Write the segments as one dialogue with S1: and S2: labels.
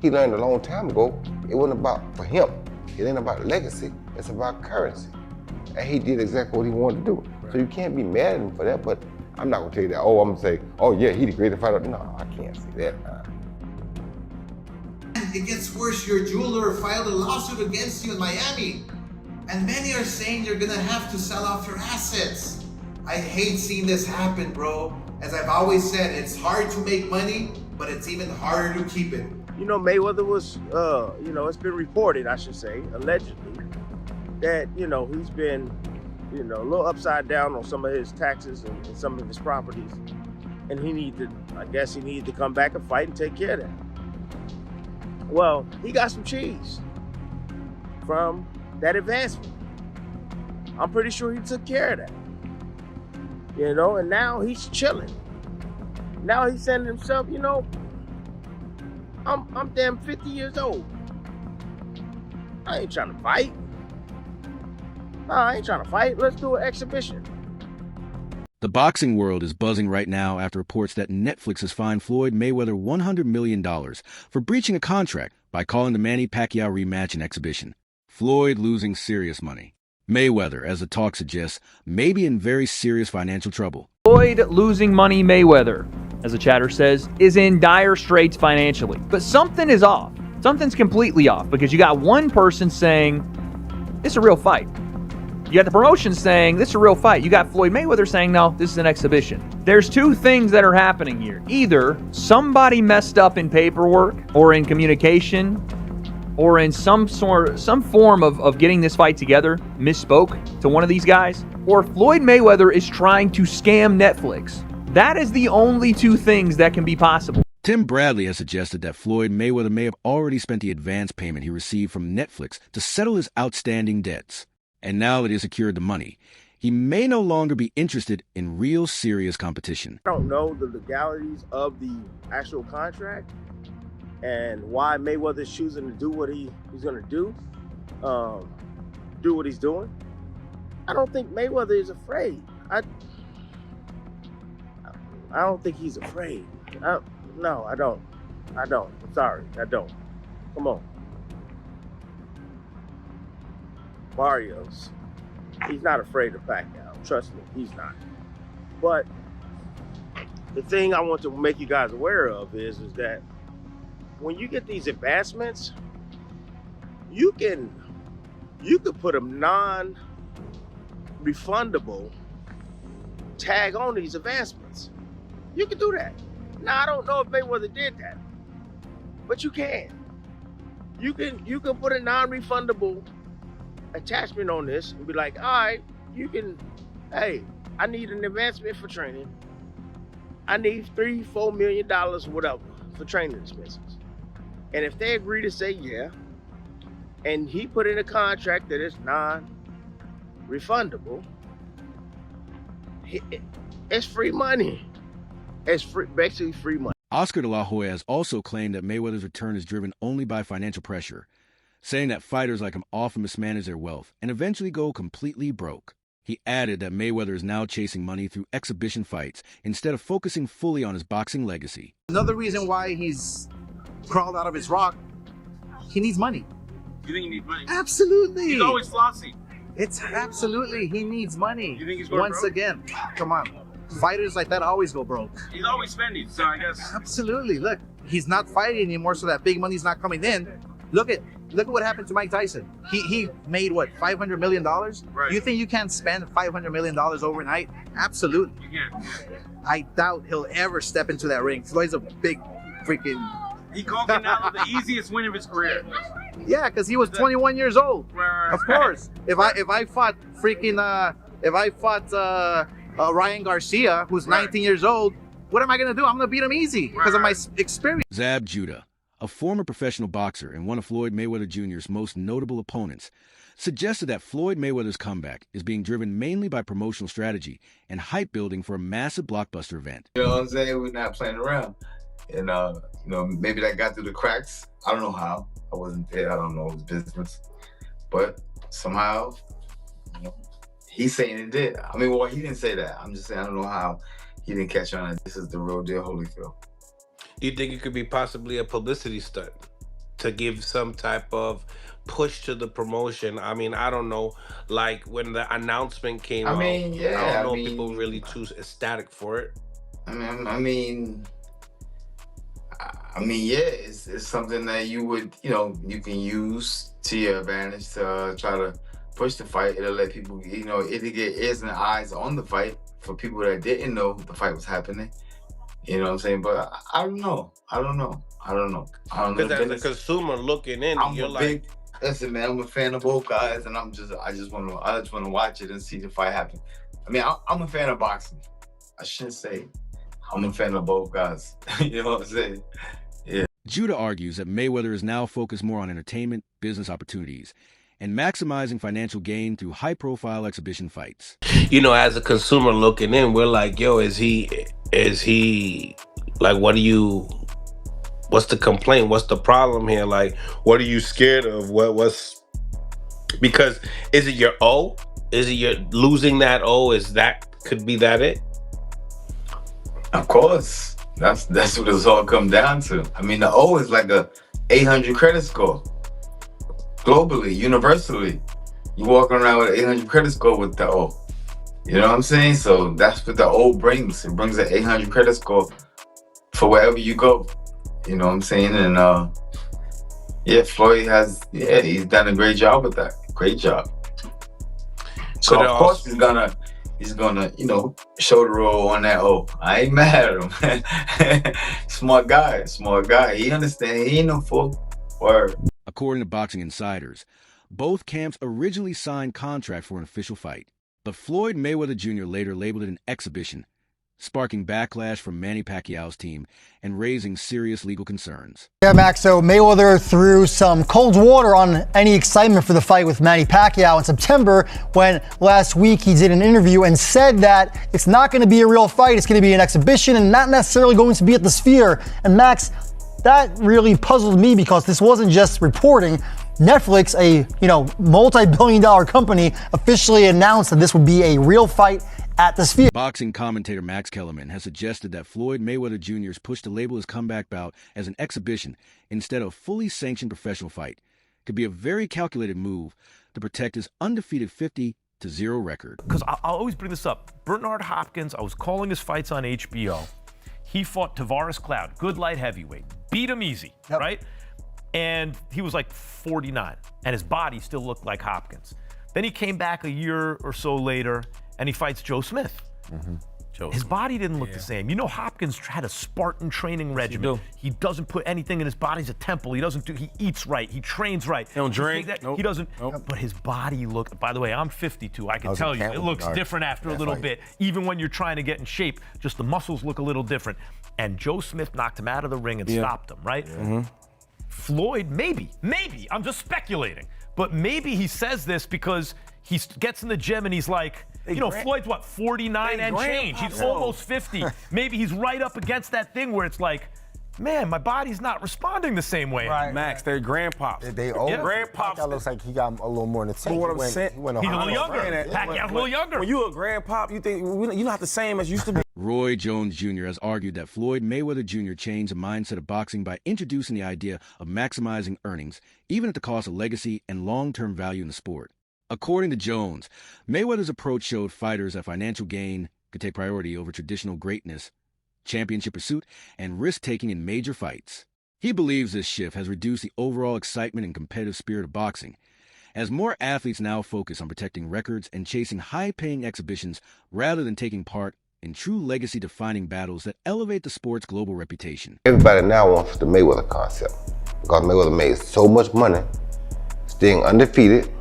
S1: He learned a long time ago, it wasn't about, for him, it ain't about legacy, it's about currency. And he did exactly what he wanted to do. Right. So you can't be mad at him for that, but I'm not gonna tell you that, oh, I'm gonna say, oh yeah, he the greatest fighter. No, I can't say that.
S2: It gets worse. Your jeweler filed a lawsuit against you in Miami. And many are saying you're gonna have to sell off your assets. I hate seeing this happen, bro. As I've always said, it's hard to make money, but it's even harder to keep it.
S3: You know, Mayweather was, it's been reported, I should say, allegedly, that, he's been, a little upside down on some of his taxes and some of his properties. And he needed to come back and fight and take care of that. Well, he got some cheese from that advancement. I'm pretty sure he took care of that. And now he's chilling. Now he's saying to himself, I'm damn 50 years old. I ain't trying to fight. No, I ain't trying to fight. Let's do an exhibition.
S4: The boxing world is buzzing right now after reports that Netflix has fined Floyd Mayweather $100 million for breaching a contract by calling the Manny Pacquiao rematch an exhibition. Floyd losing serious money. Mayweather, as the talk suggests, may be in very serious financial trouble.
S5: Floyd losing money. Mayweather, as the chatter says, is in dire straits financially. But something is off. Something's completely off, because you got one person saying, this is a real fight. You got the promotion saying, this is a real fight. You got Floyd Mayweather saying, no, this is an exhibition. There's two things that are happening here. Either somebody messed up in paperwork or in communication or in some form of getting this fight together, misspoke to one of these guys, or Floyd Mayweather is trying to scam Netflix. That is the only two things that can be possible.
S4: Tim Bradley has suggested that Floyd Mayweather may have already spent the advance payment he received from Netflix to settle his outstanding debts. And now that he has secured the money, he may no longer be interested in real serious competition.
S3: I don't know the legalities of the actual contract and why Mayweather's choosing to do what he's going to do what he's doing. I don't think Mayweather is afraid. I don't think he's afraid. No, I don't. I'm sorry, I don't. Come on. Barrios, he's not afraid of Pacquiao. Trust me, he's not. But the thing I want to make you guys aware of is that when you get these advancements, you can put a non-refundable tag on these advancements. You can do that. Now, I don't know if Mayweather did that, but you can. You can put a non-refundable attachment on this and be like, all right, hey, I need an advancement for training. I need $3-4 million, whatever, for training expenses. And if they agree to say yeah, and he put in a contract that is non-refundable, it's free money. It's basically free money.
S4: Oscar de la Hoya has also claimed that Mayweather's return is driven only by financial pressure, saying that fighters like him often mismanage their wealth and eventually go completely broke. He added that Mayweather is now chasing money through exhibition fights instead of focusing fully on his boxing legacy.
S6: Another reason why he's crawled out of his rock, he needs money.
S7: You think he needs money?
S6: Absolutely.
S7: He's always flossy.
S6: It's absolutely, he needs money.
S7: You think he's going
S6: Once
S7: broke?
S6: Again, come on. Fighters like that always go broke.
S7: He's always spending, so I guess.
S6: Absolutely. Look, he's not fighting anymore, so that big money's not coming in. Look at what happened to Mike Tyson. He made what, $500 million?
S7: Right.
S6: You think you can spend $500 million overnight? Absolutely.
S7: You can't.
S6: I doubt he'll ever step into that ring. Floyd's a big freaking.
S7: He called it now the easiest win of his career.
S6: Yeah, because he was 21 years old.
S7: Right.
S6: Of course. If I fought Ryan Garcia, who's 19 years old, what am I gonna do? I'm gonna beat him easy because of my experience.
S4: Zab Judah, a former professional boxer and one of Floyd Mayweather Jr.'s most notable opponents, suggested that Floyd Mayweather's comeback is being driven mainly by promotional strategy and hype building for a massive blockbuster event.
S8: You know what I'm saying? We're not playing around. And, maybe that got through the cracks. I don't know how. I wasn't there. I don't know his business. But somehow, he's saying it did. I mean, well, he didn't say that. I'm just saying I don't know how he didn't catch on. This is the real deal Holyfield.
S9: Do you think it could be possibly a publicity stunt? to give some type of push to the promotion. I mean, I don't know. Like when the announcement came
S8: I
S9: out,
S8: mean,
S9: I
S8: yeah,
S9: don't
S8: I
S9: know if people
S8: mean,
S9: really too ecstatic for it.
S8: Yeah, it's something that you would, you can use to your advantage to try to push the fight. It'll let people, it'll get ears and eyes on the fight for people that didn't know the fight was happening. You know what I'm saying? But I don't know.
S9: Because as a consumer looking in, you're like,
S8: listen, man, I'm a fan of both guys, and I just want to watch it and see the fight happen. I mean, I'm a fan of boxing. I shouldn't say I'm a fan of both guys. You know what I'm saying? Yeah.
S4: Judah argues that Mayweather is now focused more on entertainment, business opportunities, and maximizing financial gain through high-profile exhibition fights.
S9: as a consumer looking in, we're like, yo, is he like, what's the complaint? What's the problem here? Like, what are you scared of? Because is it your O? Is it your losing that O? Could be that it?
S8: Of course. That's what it's all come down to. I mean, the O is like a 800 credit score. Globally, universally. You walking around with an 800 credit score with the O. You know what I'm saying? So that's what the O brings. It brings an 800 credit score for wherever you go. You know what I'm saying? And Floyd he's done a great job with that. Great job. So of course he's gonna show the roll on that O. I ain't mad at him. Smart guy. He understand. He ain't no fool. Word.
S4: According to Boxing Insiders, both camps originally signed contracts for an official fight, but Floyd Mayweather Jr. later labeled it an exhibition, sparking backlash from Manny Pacquiao's team and raising serious legal concerns.
S10: Yeah, Max, so Mayweather threw some cold water on any excitement for the fight with Manny Pacquiao in September when last week he did an interview and said that it's not going to be a real fight, it's going to be an exhibition and not necessarily going to be at the Sphere. And Max, that really puzzled me because this wasn't just reporting. Netflix, a multi-billion-dollar company, officially announced that this would be a real fight at the Sphere.
S4: Boxing commentator Max Kellerman has suggested that Floyd Mayweather Jr.'s push to label his comeback bout as an exhibition instead of a fully sanctioned professional fight could be a very calculated move to protect his undefeated 50-0 record.
S11: Because I'll always bring this up. Bernard Hopkins, I was calling his fights on HBO. He fought Tavares Cloud, good light heavyweight, beat him easy, right? And he was like 49, and his body still looked like Hopkins. Then he came back a year or so later, and he fights Joe Smith. His body didn't look the same. Hopkins had a Spartan training regimen. He doesn't put anything in his body. He's a temple. He eats right. He trains right.
S3: He don't drink.
S11: He doesn't. But his body looked, by the way, I'm 52. I can tell you, it looks different after a little bit. Even when you're trying to get in shape, just the muscles look a little different. And Joe Smith knocked him out of the ring and stopped him, right? Floyd, maybe, I'm just speculating, but maybe he says this because he gets in the gym and he's like, Floyd's what, 49 and change. He's almost 50. Maybe he's right up against that thing where it's like, man, my body's not responding the same way.
S3: Right. Max, they're grandpops.
S12: They old.
S3: Grandpops.
S12: That looks like he got a little more in the tank.
S3: What I'm saying,
S11: he's a little younger. Pacquiao's a little younger.
S3: When you a grandpop, you think you're not the same as you used to be.
S4: Roy Jones Jr. has argued that Floyd Mayweather Jr. changed the mindset of boxing by introducing the idea of maximizing earnings, even at the cost of legacy and long-term value in the sport. According to Jones, Mayweather's approach showed fighters that financial gain could take priority over traditional greatness, championship pursuit, and risk-taking in major fights. He believes this shift has reduced the overall excitement and competitive spirit of boxing, as more athletes now focus on protecting records and chasing high-paying exhibitions rather than taking part in true legacy-defining battles that elevate the sport's global reputation.
S1: Everybody now wants the Mayweather concept because Mayweather made so much money, staying undefeated,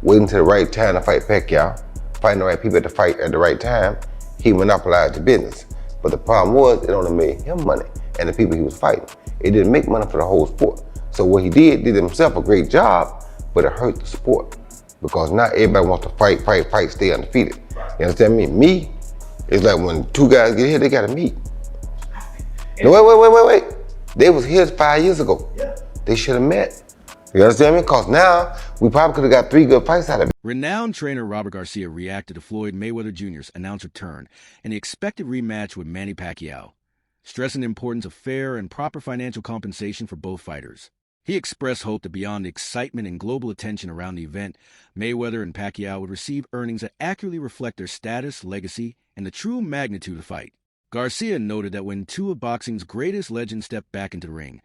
S1: waiting to the right time to fight Pacquiao, fighting the right people at the right time. He monopolized the business. But the problem was, it only made him money and the people he was fighting. It didn't make money for the whole sport. So what he did himself a great job, but it hurt the sport because not everybody wants to fight, stay undefeated. You understand me? Me, it's like when two guys get here, they gotta meet. No, wait. They was here 5 years ago. They should have met. You understand me? Because now, we probably could have got 3 good fights out of it.
S4: Renowned trainer Robert Garcia reacted to Floyd Mayweather Jr.'s announced return and the expected rematch with Manny Pacquiao, stressing the importance of fair and proper financial compensation for both fighters. He expressed hope that beyond the excitement and global attention around the event, Mayweather and Pacquiao would receive earnings that accurately reflect their status, legacy, and the true magnitude of the fight. Garcia noted that when two of boxing's greatest legends step back into the ring,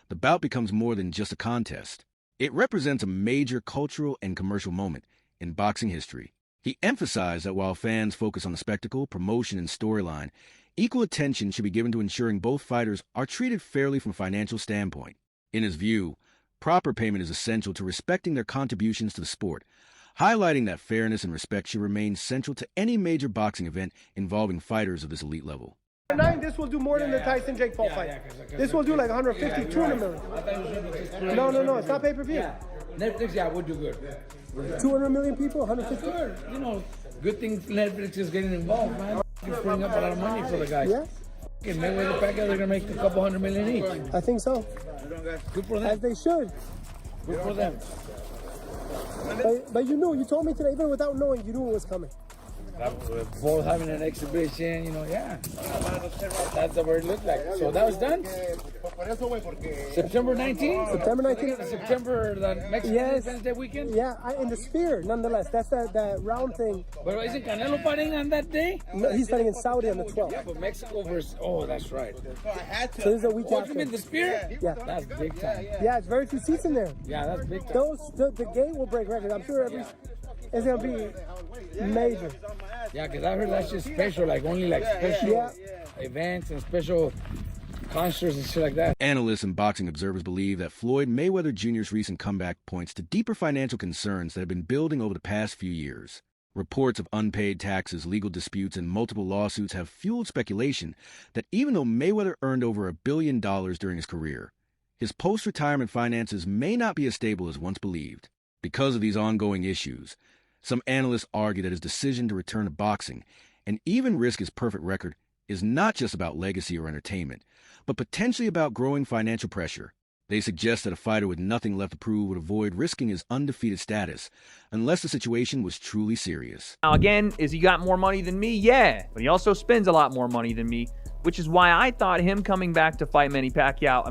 S4: the bout becomes more than just a contest. It represents a major cultural and commercial moment in boxing history. He emphasized that while fans focus on the spectacle, promotion, and storyline, equal attention should be given to ensuring both fighters are treated fairly from a financial standpoint. In his view, proper payment is essential to respecting their contributions to the sport, highlighting that fairness and respect should remain central to any major boxing event involving fighters of this elite level.
S13: This will do more than the Tyson Jake Paul fight. This will do like 150, 200 million. No, it's not pay-per-view.
S14: Netflix, would do good.
S13: 200 million people, 150.
S14: Good. Good thing Netflix is getting involved, man. It's bringing up a lot of money for the guys.
S13: Yeah.
S14: Mayweather Pacquiao, they're gonna make a couple $100 million each.
S13: I think so.
S14: Good for them.
S13: As they should.
S14: Good for them.
S13: But you told me today, even without knowing, you knew it was coming.
S14: Both having an exhibition, that's the way it looked like. So that was done. September 19th?
S13: September 19th.
S14: September, the Mexican Independence Day weekend?
S13: Yeah, in the Sphere, nonetheless. That's that round thing.
S14: But isn't Canelo fighting on that day?
S13: No, he's fighting in Saudi on the 12th.
S14: Yeah, but Mexico versus, that's right.
S13: So this is a week after.
S14: You mean the Sphere?
S13: Yeah.
S14: That's big time.
S13: Yeah, it's very few seats in there.
S14: Yeah, that's big time.
S13: The gate will break records. I'm sure it's going to be major.
S14: Yeah, because I heard that's just special, only special events and special concerts and shit like that.
S4: Analysts and boxing observers believe that Floyd Mayweather Jr.'s recent comeback points to deeper financial concerns that have been building over the past few years. Reports of unpaid taxes, legal disputes, and multiple lawsuits have fueled speculation that even though Mayweather earned over $1 billion during his career, his post-retirement finances may not be as stable as once believed. Because of these ongoing issues, some analysts argue that his decision to return to boxing and even risk his perfect record is not just about legacy or entertainment, but potentially about growing financial pressure. They suggest that a fighter with nothing left to prove would avoid risking his undefeated status unless the situation was truly serious.
S5: Now again, is he got more money than me? Yeah, but he also spends a lot more money than me, which is why I thought him coming back to fight Manny Pacquiao,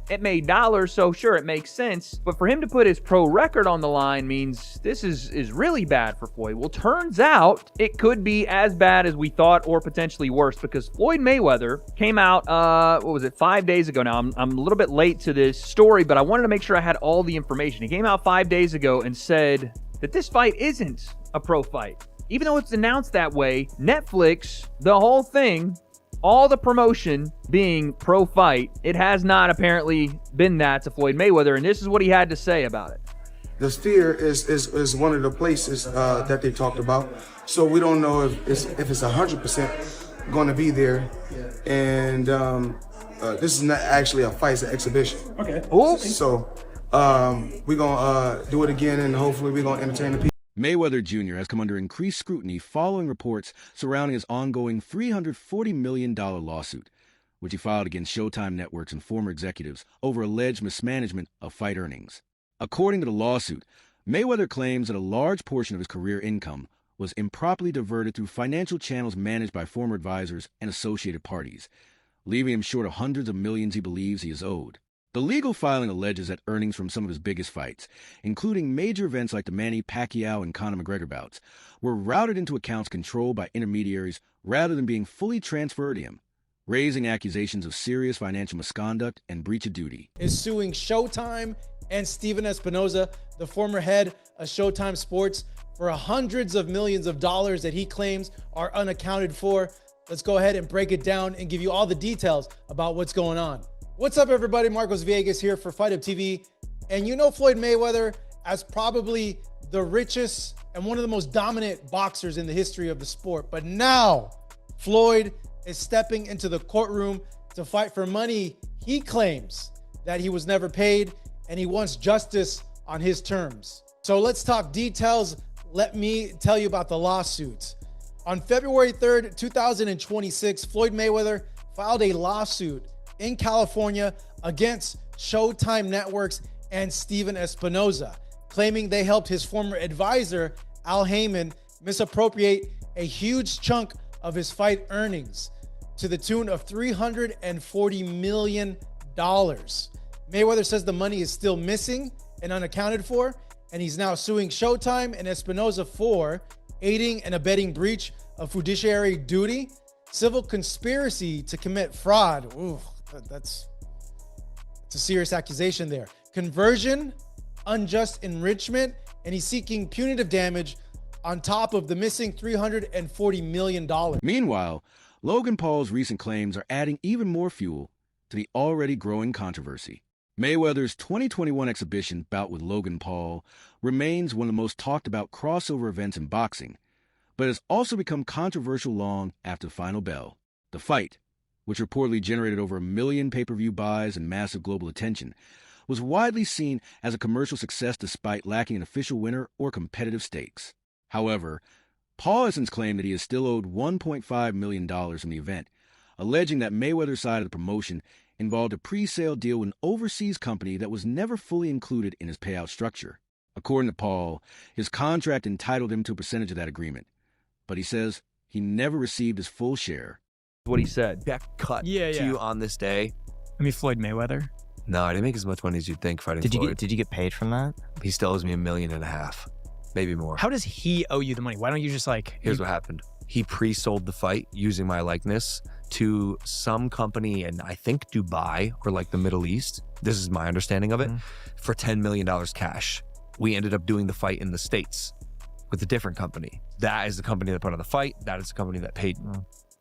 S5: it made dollars, so sure, it makes sense. But for him to put his pro record on the line means this is really bad for Floyd. Well, turns out it could be as bad as we thought or potentially worse, because Floyd Mayweather came out, 5 days ago now. I'm a little bit late to this story, but I wanted to make sure I had all the information. He came out 5 days ago and said that this fight isn't a pro fight. Even though it's announced that way, Netflix, the whole thing, all the promotion being pro fight, it has not apparently been that to Floyd Mayweather, and this is what he had to say about it.
S15: The Sphere is one of the places that they talked about, so we don't know if it's 100% going to be there, and this is not actually a fight, it's an exhibition.
S13: Okay.
S15: So we're going to do it again, and hopefully we're going to entertain the people.
S4: Mayweather Jr. has come under increased scrutiny following reports surrounding his ongoing $340 million lawsuit, which he filed against Showtime networks and former executives over alleged mismanagement of fight earnings. According to the lawsuit, Mayweather claims that a large portion of his career income was improperly diverted through financial channels managed by former advisors and associated parties, leaving him short of hundreds of millions he believes he is owed. The legal filing alleges that earnings from some of his biggest fights, including major events like the Manny Pacquiao and Conor McGregor bouts, were routed into accounts controlled by intermediaries rather than being fully transferred to him, raising accusations of serious financial misconduct and breach of duty.
S16: Is suing Showtime and Steven Espinoza, the former head of Showtime Sports, for hundreds of millions of dollars that he claims are unaccounted for. Let's go ahead and break it down and give you all the details about what's going on. What's up, everybody? Marcos Villegas here for Fight Up TV. And you know Floyd Mayweather as probably the richest and one of the most dominant boxers in the history of the sport. But now Floyd is stepping into the courtroom to fight for money he claims that he was never paid, and he wants justice on his terms. So let's talk details. Let me tell you about the lawsuits. On February 3rd, 2026, Floyd Mayweather filed a lawsuit in California against Showtime Networks and Steven Espinoza, claiming they helped his former advisor, Al Heyman, misappropriate a huge chunk of his fight earnings to the tune of $340 million. Mayweather says the money is still missing and unaccounted for, and he's now suing Showtime and Espinoza for aiding and abetting breach of fiduciary duty, civil conspiracy to commit fraud. Ooh, that's a serious accusation there. Conversion, unjust enrichment, and he's seeking punitive damage on top of the missing $340 million.
S4: Meanwhile, Logan Paul's recent claims are adding even more fuel to the already growing controversy. Mayweather's 2021 exhibition bout with Logan Paul remains one of the most talked about crossover events in boxing, but has also become controversial long after the final bell. The fight, which reportedly generated over 1 million pay-per-view buys and massive global attention, was widely seen as a commercial success despite lacking an official winner or competitive stakes. However, Paul has since claimed that he is still owed $1.5 million from the event, alleging that Mayweather's side of the promotion involved a pre-sale deal with an overseas company that was never fully included in his payout structure. According to Paul, his contract entitled him to a percentage of that agreement, but he says he never received his full share.
S5: What he said.
S17: Check cut to you on this day.
S18: I mean, Floyd Mayweather.
S17: No, I didn't make as much money as you'd think fighting Floyd.
S18: Did you get paid from that?
S17: He still owes me $1.5 million, maybe more.
S18: How does he owe you the money? Why don't you just
S17: Here's what happened. He pre-sold the fight using my likeness to some company in, I think, Dubai or like the Middle East. This is my understanding of it, for $10 million cash. We ended up doing the fight in the States with a different company. That is the company that put on the fight. That is the company that paid me.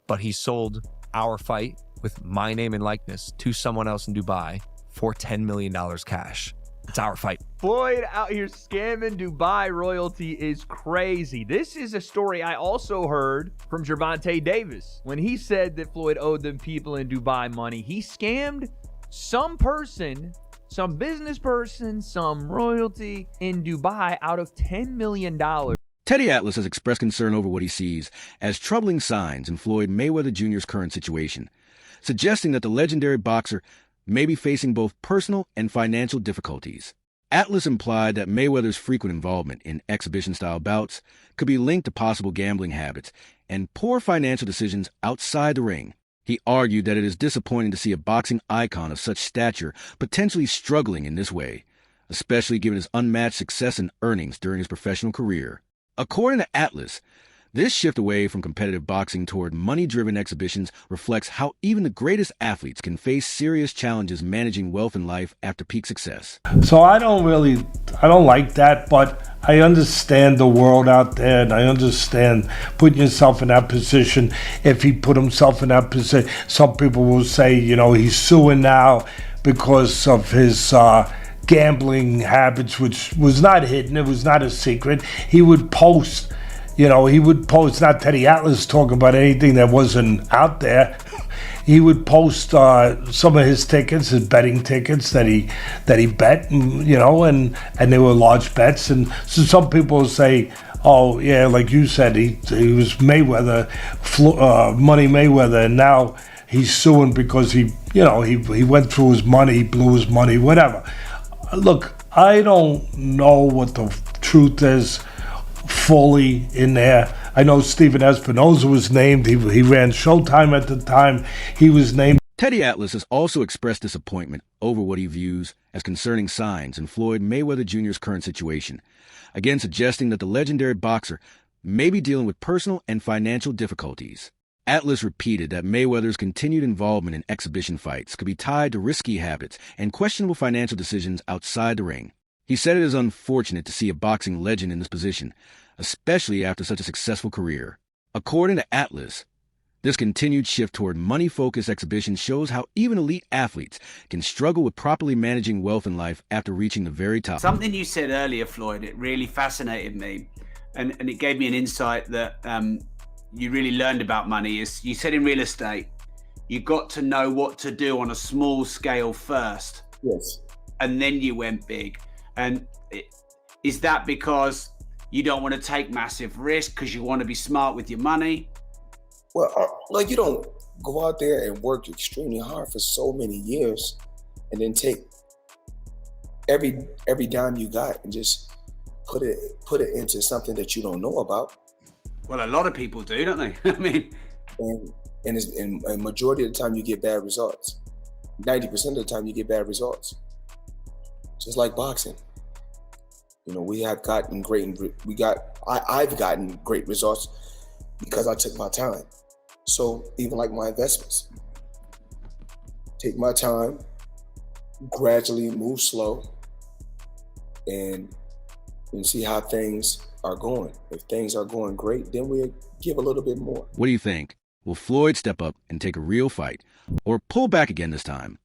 S17: But he sold our fight with my name and likeness to someone else in Dubai for $10 million cash. It's our fight.
S5: Floyd out here scamming Dubai royalty is crazy. This is a story I also heard from Gervonta Davis. When he said that Floyd owed the people in Dubai money, he scammed some person, some business person, some royalty in Dubai out of $10 million.
S4: Teddy Atlas has expressed concern over what he sees as troubling signs in Floyd Mayweather Jr.'s current situation, suggesting that the legendary boxer may be facing both personal and financial difficulties. Atlas implied that Mayweather's frequent involvement in exhibition-style bouts could be linked to possible gambling habits and poor financial decisions outside the ring. He argued that it is disappointing to see a boxing icon of such stature potentially struggling in this way, especially given his unmatched success and earnings during his professional career. According to Atlas, this shift away from competitive boxing toward money-driven exhibitions reflects how even the greatest athletes can face serious challenges managing wealth in life after peak success.
S19: So I don't like that, but I understand the world out there, and I understand putting yourself in that position. If he put himself in that position, some people will say, he's suing now because of his gambling habits, which was not hidden. It was not a secret. He would post, not Teddy Atlas talking about anything that wasn't out there. He would post some of his tickets, his betting tickets that he bet, and they were large bets. And so some people say, oh yeah, like you said, he was Mayweather, Money Mayweather, and now he's suing because he went through his money, he blew his money, whatever. Look, I don't know what the truth is fully in there. I know Steven Espinoza was named. He ran Showtime at the time. He was named.
S4: Teddy Atlas has also expressed disappointment over what he views as concerning signs in Floyd Mayweather Jr.'s current situation, again suggesting that the legendary boxer may be dealing with personal and financial difficulties. Atlas repeated that Mayweather's continued involvement in exhibition fights could be tied to risky habits and questionable financial decisions outside the ring. He said it is unfortunate to see a boxing legend in this position, especially after such a successful career. According to Atlas, this continued shift toward money-focused exhibitions shows how even elite athletes can struggle with properly managing wealth in life after reaching the very top.
S20: Something you said earlier, Floyd, it really fascinated me, and it gave me an insight that you really learned about money. Is you said in real estate, you got to know what to do on a small scale first.
S21: Yes.
S20: And then you went big. And is that because you don't want to take massive risk because you want to be smart with your money?
S21: Well, like you don't go out there and work extremely hard for so many years and then take every dime you got and just put it into something that you don't know about.
S20: Well, a lot of people do, don't they? I mean,
S21: and majority of the time you get bad results. 90% of the time you get bad results. just like boxing. You know, we have gotten I've gotten great results because I took my time. So even like my investments, take my time, gradually move slow, and see how things are going. If things are going great, then we give a little bit more.
S4: What do you think? Will Floyd step up and take a real fight, or pull back again this time?